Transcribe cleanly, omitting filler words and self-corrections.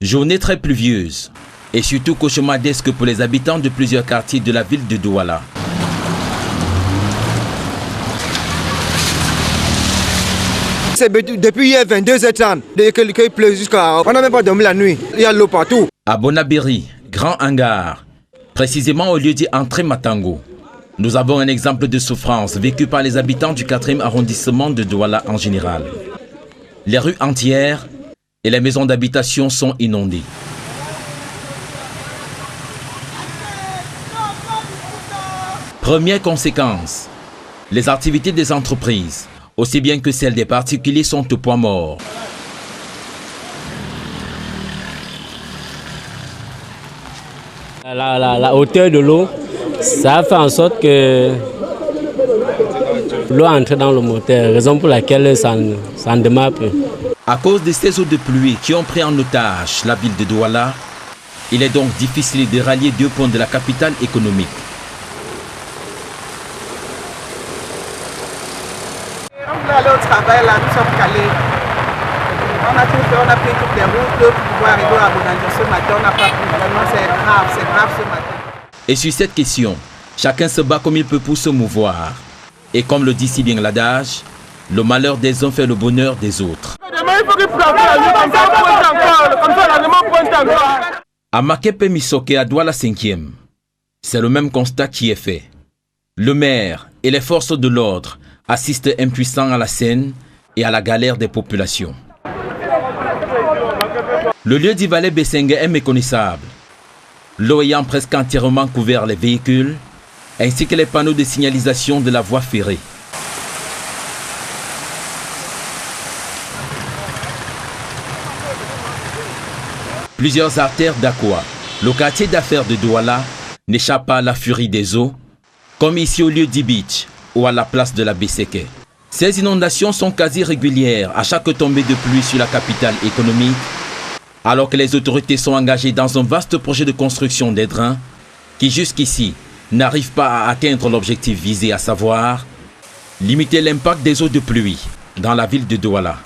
Journée très pluvieuse et surtout cauchemardesque pour les habitants de plusieurs quartiers de la ville de Douala. C'est depuis hier 22h30 qu'il pleut jusqu'à... On n'a même pas dormi la nuit. Il y a l'eau partout. À Bonabéry, Grand Hangar, précisément au lieu dit Entrée Matango, nous avons un exemple de souffrance vécue par les habitants du 4e arrondissement de Douala en général. Les rues entières et les maisons d'habitation sont inondées. Première conséquence, les activités des entreprises, aussi bien que celles des particuliers, sont au point mort. La hauteur de l'eau, ça a fait en sorte que l'eau entre dans le moteur, raison pour laquelle ça ne démarre plus. À cause de ces eaux de pluie qui ont pris en otage la ville de Douala, il est donc difficile de rallier deux points de la capitale économique. On est allé au travail là, nous sommes calés. On a pris toutes les routes pour pouvoir arriver à Bonanjo ce matin. On n'a pas pu. Vraiment, c'est grave ce matin. Et sur cette question, chacun se bat comme il peut pour se mouvoir. Et comme le dit si bien l'adage, le malheur des uns fait le bonheur des autres. À Makepe Misoke, à Douala 5e, c'est le même constat qui est fait. Le maire et les forces de l'ordre assistent impuissants à la scène et à la galère des populations. Le lieu dit Valet Bessengue est méconnaissable, l'eau ayant presque entièrement couvert les véhicules, ainsi que les panneaux de signalisation de la voie ferrée. Plusieurs artères d'Aqua, le quartier d'affaires de Douala, n'échappent pas à la furie des eaux, comme ici au lieu d'Ibich ou à la place de la Besseke. Ces inondations sont quasi régulières à chaque tombée de pluie sur la capitale économique, alors que les autorités sont engagées dans un vaste projet de construction des drains qui jusqu'ici n'arrive pas à atteindre l'objectif visé, à savoir limiter l'impact des eaux de pluie dans la ville de Douala.